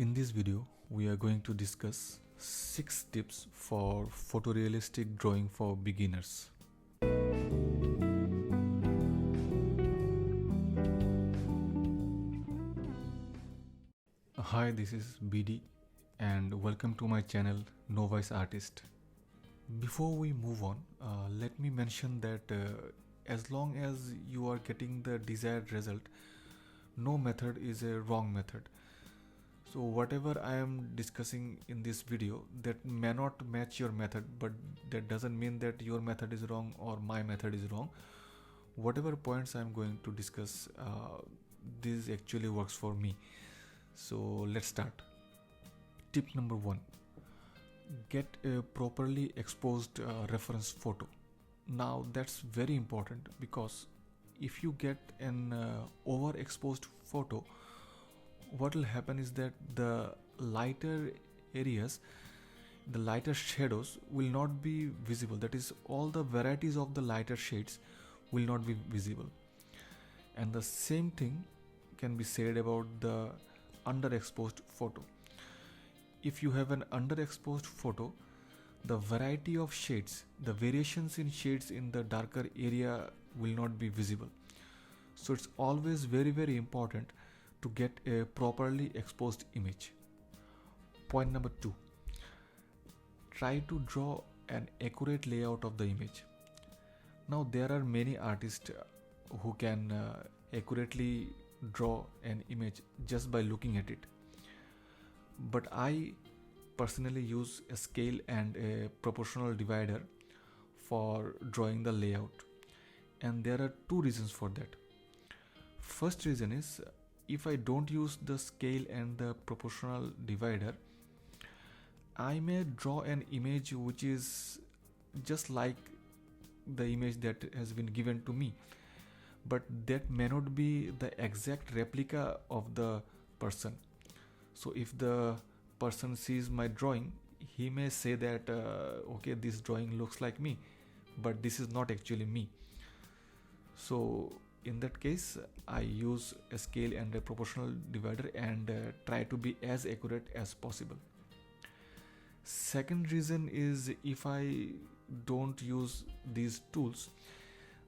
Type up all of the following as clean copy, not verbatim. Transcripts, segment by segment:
In this video, we are going to discuss 6 tips for photorealistic drawing for beginners. Hi, this is BD and welcome to my channel Novice Artist. Before we move on, let me mention that as long as you are getting the desired result, no method is a wrong method. So whatever I am discussing in this video that may not match your method, but that doesn't mean that your method is wrong or my method is wrong. Whatever points I am going to discuss, this actually works for me. So let's start. Tip number 1. Get a properly exposed reference photo. Now that's very important because if you get an overexposed photo, what will happen is that the lighter areas, the lighter shadows will not be visible. That is, all the varieties of the lighter shades will not be visible. And the same thing can be said about the underexposed photo. If you have an underexposed photo, the variety of shades, the variations in shades in the darker area will not be visible. So it's always very important to get a properly exposed image. Point number 2. Try to draw an accurate layout of the image. Now there are many artists who can accurately draw an image just by looking at it. But I personally use a scale and a proportional divider for drawing the layout. And there are 2 reasons for that. First reason is, if I don't use the scale and the proportional divider, I may draw an image which is just like the image that has been given to me, but that may not be the exact replica of the person. So if the person sees my drawing, he may say that okay, this drawing looks like me, but this is not actually me. So in that case, I use a scale and a proportional divider and try to be as accurate as possible. Second reason is, if I don't use these tools,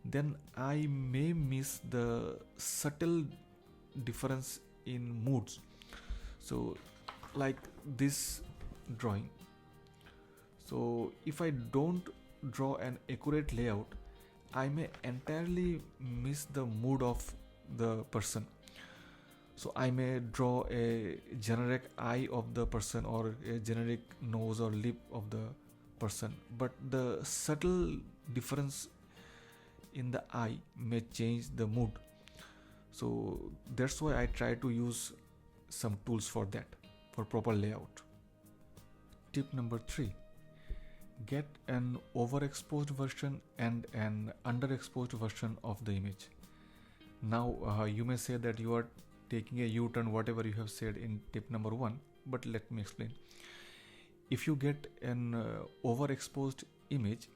then I may miss the subtle difference in moods. So like this drawing. So if I don't draw an accurate layout, I may entirely miss the mood of the person. So I may draw a generic eye of the person or a generic nose or lip of the person, but the subtle difference in the eye may change the mood. So that's why I try to use some tools for that, for proper layout. Tip number 3. Get an overexposed version and an underexposed version of the image. Now you may say that you are taking a U-turn whatever you have said in tip number 1, but let me explain. If you get an overexposed image,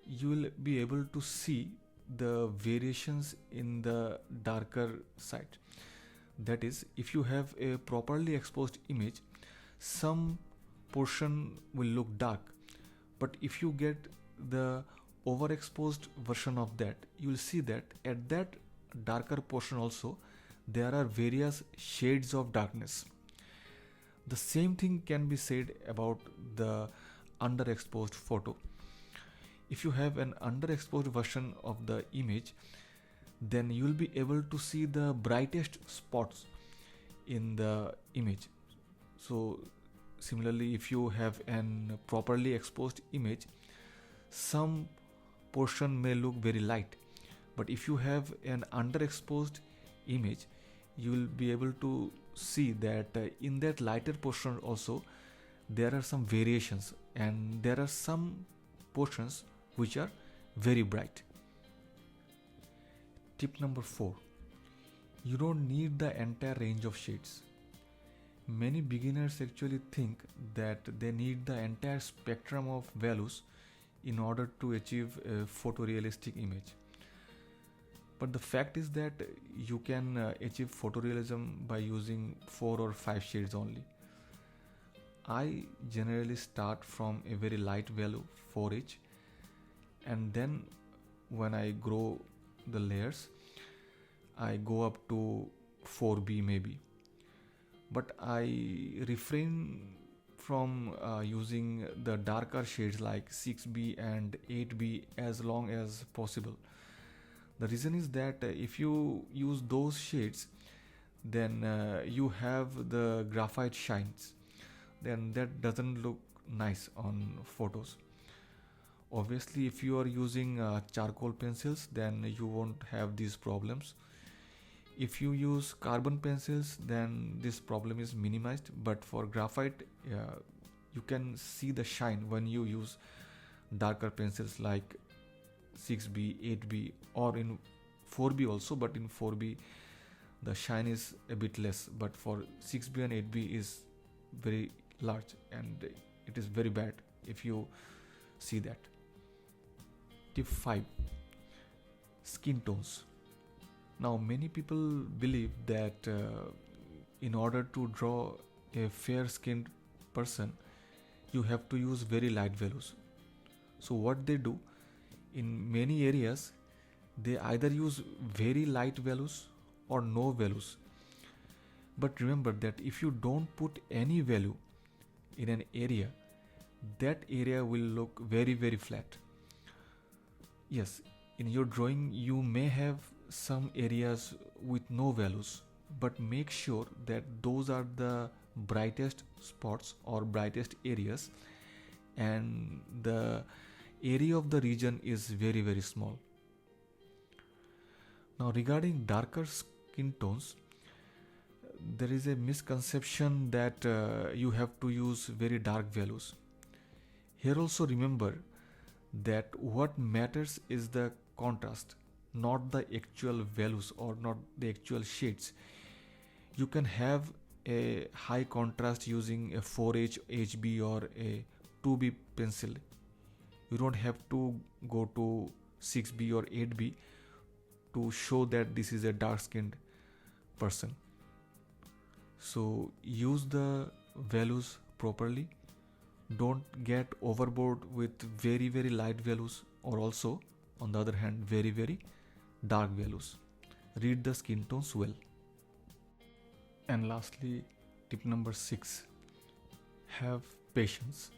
you will be able to see the variations in the darker side. That is, if you have a properly exposed image, some portion will look dark, but if you get the overexposed version of that, you will see that at that darker portion also there are various shades of darkness. The same thing can be said about the underexposed photo. If you have an underexposed version of the image, then you will be able to see the brightest spots in the image. So similarly, if you have an properly exposed image, some portion may look very light, but if you have an underexposed image, you will be able to see that in that lighter portion also there are some variations, and there are some portions which are very bright. Tip number 4. You don't need the entire range of shades. Many beginners actually think that they need the entire spectrum of values in order to achieve a photorealistic image. But the fact is that you can achieve photorealism by using 4 or 5 shades only. I generally start from a very light value 4H, and then when I grow the layers, I go up to 4B maybe. But I refrain from using the darker shades like 6B and 8B as long as possible. The reason is that if you use those shades, then you have the graphite shines, then that doesn't look nice on photos. Obviously, if you are using charcoal pencils, then you won't have these problems. If you use carbon pencils, then this problem is minimized, but for graphite, you can see the shine when you use darker pencils like 6B, 8B, or in 4B also, but in 4B the shine is a bit less, but for 6B and 8B is very large, and it is very bad if you see that. Tip 5: skin tones. Now, many people believe that in order to draw a fair skinned person, you have to use very light values. So, what they do in many areas, they either use very light values or no values. But remember that if you don't put any value in an area, that area will look very, very flat. Yes, in your drawing, you may have some areas with no values, but make sure that those are the brightest spots or brightest areas, and the area of the region is very, very small. Now, regarding darker skin tones, there is a misconception that you have to use very dark values. Here also remember that what matters is the contrast, not the actual values or not the actual shades. You can have a high contrast using a 4H HB or a 2B pencil. You don't have to go to 6B or 8B to show that this is a dark skinned person. So use the values properly. Don't get overboard with very, very light values, or also on the other hand very, very dark values. Read the skin tones well. And lastly, tip number 6: have patience.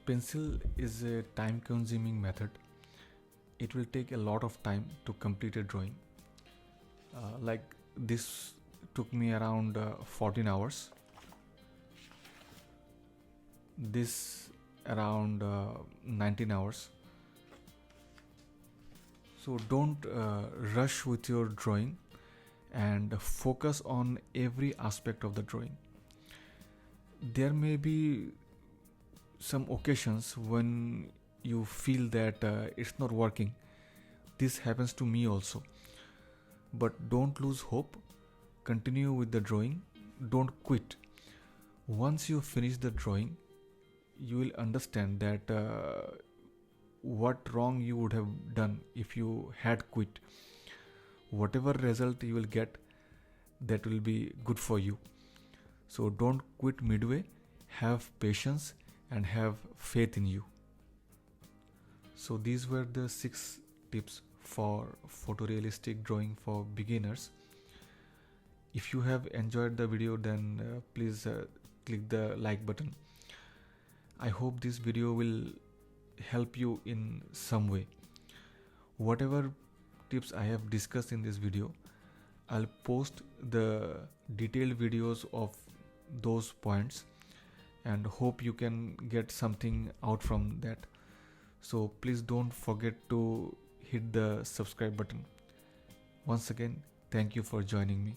Pencil is a time consuming method. It will take a lot of time to complete a drawing. Like this took me around 14 hours. This around 19 hours. So don't rush with your drawing and focus on every aspect of the drawing. There may be some occasions when you feel that it's not working. This happens to me also. But don't lose hope. Continue with the drawing. Don't quit. Once you finish the drawing, you will understand that what wrong you would have done if you had quit. Whatever result you will get, that will be good for you. So don't quit midway. Have patience and have faith in you. So these were the 6 tips for photorealistic drawing for beginners. If you have enjoyed the video, then please click the like button. I hope this video will help you in some way. Whatever tips I have discussed in this video, I'll post the detailed videos of those points and hope you can get something out from that. So please don't forget to hit the subscribe button. Once again, thank you for joining me.